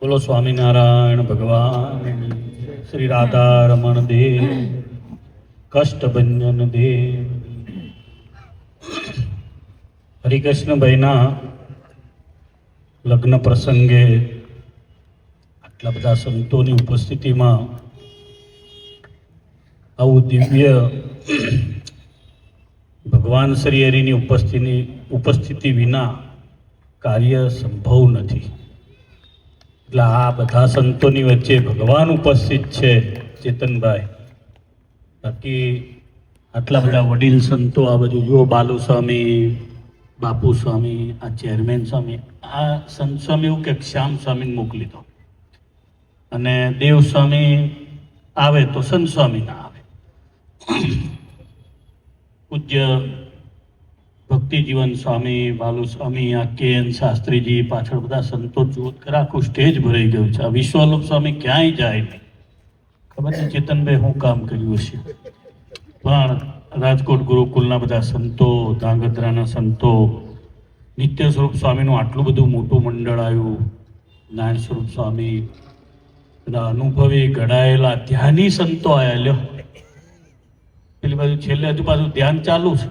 બોલો સ્વામિનારાયણ ભગવાન, શ્રી રાધા રમણ દેવ, કષ્ટભંજન દેવ. હરિકૃષ્ણભાઈના લગ્ન પ્રસંગે આટલા બધા સંતોની ઉપસ્થિતિમાં આવું દિવ્ય ભગવાન શ્રી હરિની ઉપસ્થિતિ વિના કાર્ય સંભવ નથી. એટલે આ બધા સંતોની વચ્ચે ભગવાન ઉપસ્થિત છે ચેતનભાઈ. બાકી આટલા બધા વડીલ સંતો, આ બધું જો બાલુ સ્વામી, બાપુ સ્વામી, આ ચેરમેન સ્વામી, આ સંત સ્વામી એવું કે શ્યામ સ્વામીને મોકલી દો, અને દેવ સ્વામી આવે તો સંત સ્વામી ના આવે. પૂજ્ય ભક્તિજીવન સ્વામી, બાલુ સ્વામી, આ કે.એન. શાસ્ત્રીજી, પાછળ બધા સંતો જુઓ, આખું સ્ટેજ ભરાઈ ગયું છે. આ વિશ્વવલ્લભ સ્વામી ક્યાંય જાય નહીં. ખબર છે ચેતનભાઈ શું કામ કર્યું હશે, પણ રાજકોટ ગુરુકુલના બધા સંતો, ધાંગધ્રાના સંતો, નિત્ય સ્વરૂપ સ્વામીનું આટલું બધું મોટું મંડળ આવ્યું, નારાયણ સ્વરૂપ સ્વામી, બધા અનુભવી ઘડાયેલા ધ્યાની સંતો આવ્યા. લ્યો પેલી બાજુ છેલ્લે હજુ પાછું ધ્યાન ચાલુ છે.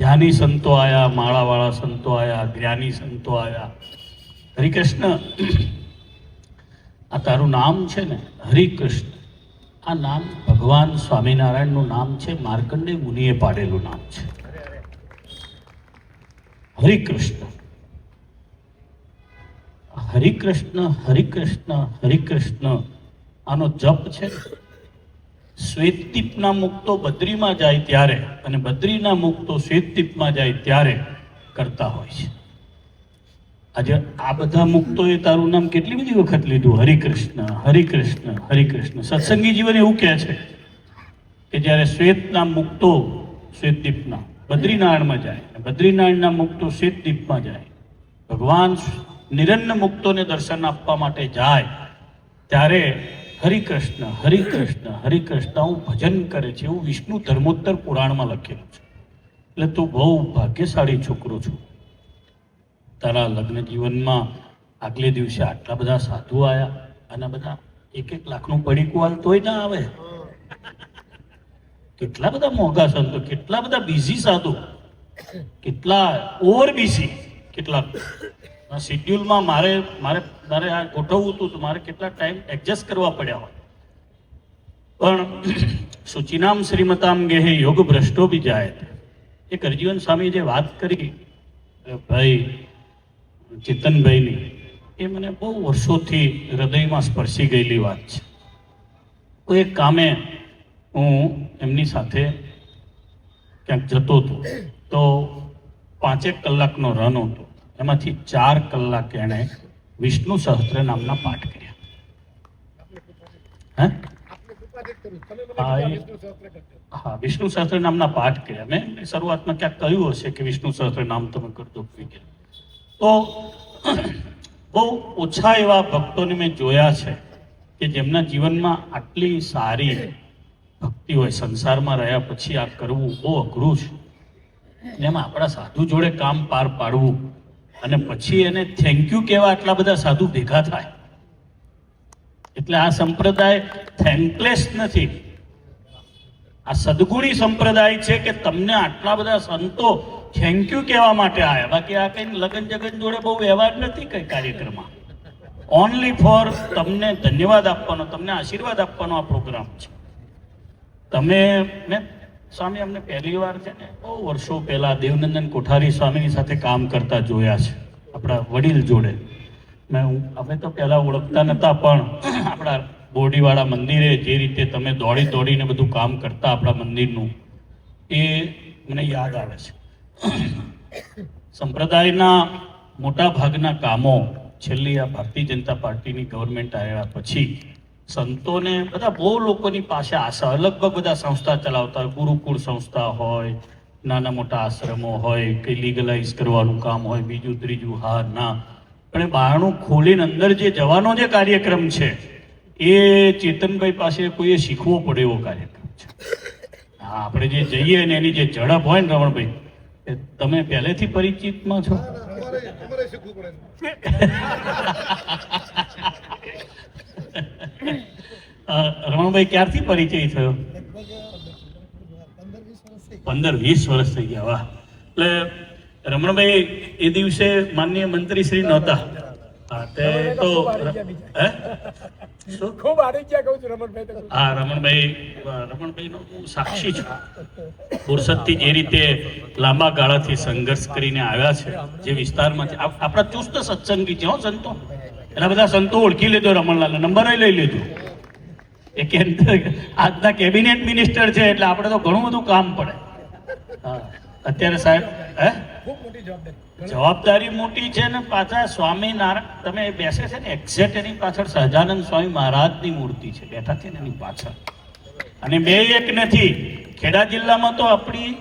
ધ્યાની સંતો આવ્યા, માળાવાળા સંતો આવ્યા, જ્ઞાની સંતો આવ્યા. હરિકૃષ્ણ, આ તારું નામ છે ને હરિકૃષ્ણ, આ નામ ભગવાન સ્વામિનારાયણનું નામ છે, માર્કંડેય મુનિએ પાડેલું નામ છે હરિકૃષ્ણ. હરિકૃષ્ણ હરિકૃષ્ણ હરિકૃષ્ણ આનો જપ છે. શ્વેતદીપના મુક્તો બદ્રીમાં જાય ત્યારે અને બદ્રીના મુક્તો શ્વેતદીપમાં જાય ત્યારે કરતા હોય છે. આજે આ બધા મુક્તોએ તારું નામ કેટલી બધી વખત લીધું, હરિકૃષ્ણ હરિકૃષ્ણ હરિકૃષ્ણ. સત્સંગી જીવન એવું કહે છે કે જ્યારે શ્વેતના મુક્તો શ્વેતદીપના બદ્રીનારાયણમાં જાય, બદ્રીનારાયણના મુક્તો શ્વેતદીપમાં જાય, ભગવાન નિરન્ન મુક્તોને દર્શન આપવા માટે જાય ત્યારે હરિકૃષ્ણ હરિકૃષ્ણ હરિકૃષ્ણ હું ભજન કરે છે, એવું વિષ્ણુ ધર્મોત્તર પુરાણમાં લખેલું છે. એટલે તું બહુ ભાગ્યશાળી છોકરો છું. તારા લગ્ન જીવનમાં આગલે દિવસે આટલા બધા સાધુ આવ્યા, અને બધા 1-1 લાખનું પડીકું હાલ તોય ના આવે. કેટલા બધા મોંઘા સંતો, કેટલા બધા બિઝી સાધુ, કેટલા ઓવર બિઝી, કેટલા શેડ્યુલમાં મારે આ ગોઠવવું હતું તો મારે કેટલા ટાઈમ એડજસ્ટ કરવા પડ્યા હોય. પણ શુચિનામ શ્રીમતામ ગેહે યોગ ભ્રષ્ટો બી જાય. એક હરજીવન સ્વામી જે વાત કરી ભાઈ ચેતનભાઈની, એ મને બહુ વર્ષોથી હૃદયમાં સ્પર્શી ગયેલી વાત છે. કોઈ એક કામે હું એમની સાથે ક્યાંક જતો હતો, તો 5 કલાકનો રન હતો. એમાંથી 4 કલાક એણે વિષ્ણુ સહસ્ત્ર નામના પાઠ કર્યા. હા, વિષ્ણુ સહસ્ત્ર નામના પાઠ કર્યા. મેં શરૂઆતમાં ક્યાંક કહ્યું હશે કે વિષ્ણુ સહસ્ત્ર નામ તમે કરજો. તો બહુ ઓછા એવા ભક્તોને મેં જોયા છે કે જેમના જીવનમાં આટલી સારી ભક્તિ હોય. સંસારમાં રહ્યા પછી આ કરવું બહુ અઘરું છે. એમાં આપણા સાધુ જોડે કામ પાર પાડવું અને પછી એને થેન્ક યુ કહેવા આટલા બધા સાધુ ભેગા થાય. એટલે આ સંપ્રદાય થેન્કલેસ નથી, આ સદગુણી સંપ્રદાય છે કે તમને આટલા બધા સંતો થેન્ક યુ કહેવા માટે આવ્યા. બાકી આ કઈ લગન જગન જોડે બહુ વ્યવહાર નથી કઈ કાર્યક્રમમાં. ઓનલી ફોર તમને ધન્યવાદ આપવાનો, તમને આશીર્વાદ આપવાનો આ પ્રોગ્રામ છે. મેં સ્વામી અમને પહેલી વાર છે ને બહુ વર્ષો પહેલા દેવનંદન કોઠારી સ્વામીની સાથે કામ કરતા જોયા છે, આપણા વડીલ જોડે. અમે તો પહેલા ઓળખતા નહોતા, પણ આપણા બોરડીવાળા મંદિરે જે રીતે તમે દોડી દોડીને બધું કામ કરતા આપણા મંદિરનું, એ મને યાદ આવે છે. સંપ્રદાયના મોટા ભાગના કામો છેલ્લી આ ભારતીય જનતા પાર્ટીની ગવર્મેન્ટ આવ્યા પછી સંતોને બધા બહુ લોકોની પાસે આશા, લગભગ બધા સંસ્થા ચલાવતા હોય, ગુરુકુળ સંસ્થા હોય, નાના મોટા આશ્રમો હોય, કંઈ લીગલાઇઝ કરવાનું કામ હોય, બીજું ત્રીજું, હા ના. પણ એ બહારનું ખોલીને અંદર જે જવાનો જે કાર્યક્રમ છે એ ચેતનભાઈ પાસે કોઈએ શીખવો પડે એવો કાર્યક્રમ છે. હા, આપણે જે જઈએ ને એની જે ઝડપ હોય ને રમણભાઈ, તમે પહેલેથી પરિચિતમાં છો. રમણભાઈ ક્યારથી પરિચય થયો? 15-20 વર્ષ થઈ ગયા. વાહ. એટલે રમણભાઈ એ દિવસે માનનીય મંત્રી શ્રી નહોતા. હા, તે તો હે ખૂબ આરોગ્ય કહું છું રમણભાઈ. હા, રમણભાઈનો હું સાક્ષી છું. ફુરસદથી જે રીતે લાંબા ગાળાથી સંઘર્ષ કરીને આવ્યા છે, જે વિસ્તારમાં છે, આપણા ચુસ્ત સત્સંગી છે હો સંતો. એના બધા સંતો ઓળખી લેજો, રમણલાલનો નંબર લઈ લેજો. એ કેન્દ્ર આજના કેબિનેટ મિનિસ્ટર છે, એટલે આપણે તો ઘણું બધું કામ પડે. હા, અત્યારે સાહેબ હે જવાબદારી મોટી છે ને પાછા સ્વામિનારાયણ તમે બેસે છે ને એક્ઝેક્ટ એની પાછળ સહજાનંદ સ્વામી મહારાજની મૂર્તિ છે, બેઠા છે ને એની પાછળ. અને બે એક નથી, ખેડા જિલ્લામાં તો આપણી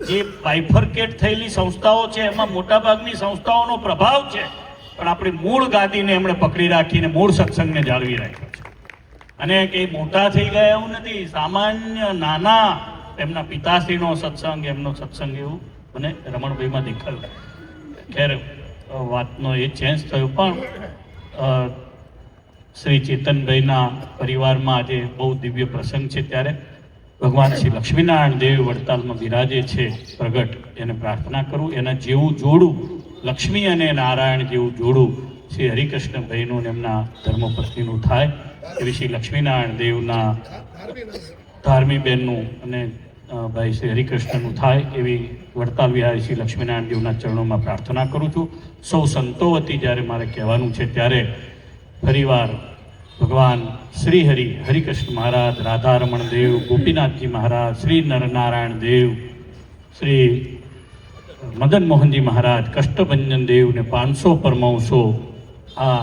જે બાયફર્કેટ થયેલી સંસ્થાઓ છે એમાં મોટાભાગની સંસ્થાઓનો પ્રભાવ છે, પણ આપણી મૂળ ગાદીને એમણે પકડી રાખીને મૂળ સત્સંગને જાળવી રાખ્યો છે. અને કંઈ મોટા થઈ ગયા એવું નથી, સામાન્ય નાના એમના પિતાશ્રીનો સત્સંગ, એમનો સત્સંગ એવું મને રમણભાઈમાં દેખાયું. ખેર વાતનો એ ચેન્જ થયો, પણ શ્રી ચેતનભાઈના પરિવારમાં આજે બહુ દિવ્ય પ્રસંગ છે, ત્યારે ભગવાન શ્રી લક્ષ્મીનારાયણ દેવ વડતાલમાં બિરાજે છે પ્રગટ, એને પ્રાર્થના કરું એના જેવું જોડું, લક્ષ્મી અને નારાયણ જેવું જોડું શ્રી હરિકૃષ્ણભાઈનું ને એમના ધર્મપત્નીનું થાય એવી શ્રી લક્ષ્મીનારાયણ દેવના ધાર્મીબેનનું અને ભાઈ શ્રી હરિકૃષ્ણનું થાય એવી વડતાલ વિહારી શ્રી લક્ષ્મીનારાયણ દેવના ચરણોમાં પ્રાર્થના કરું છું. સૌ સંતો વતી જ્યારે મારે કહેવાનું છે ત્યારે ફરીવાર ભગવાન શ્રી હરિકૃષ્ણ મહારાજ, રાધારમણ દેવ, ગોપીનાથજી મહારાજ, શ્રી નરનારાયણ દેવ, શ્રી મદન મોહનજી મહારાજ, કષ્ટભંજન દેવ ને 500 પરમહંસો આ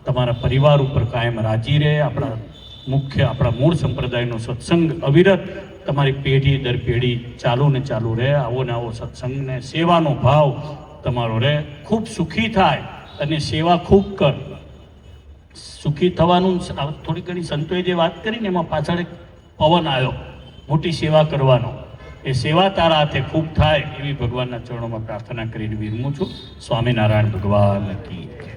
તમારા પરિવાર ઉપર કાયમ રાજી રહે. આપણા મૂળ સંપ્રદાયનો સત્સંગ અવિરત તમારી પેઢી દર પેઢી ચાલુ ને ચાલુ રહે. આવો ને આવો સત્સંગ ને સેવાનો ભાવ તમારો રહે. ખૂબ સુખી થાય અને સેવા ખૂબ કર. સુખી થવાનું થોડી ઘણી સંતોએ જે વાત કરી ને એમાં પાછળ એક પવન આવ્યો મોટી સેવા કરવાનો. એ સેવા તારા હાથે ખૂબ થાય એવી ભગવાનના ચરણોમાં પ્રાર્થના કરીને વિરમું છું. સ્વામિનારાયણ ભગવાન કી જય.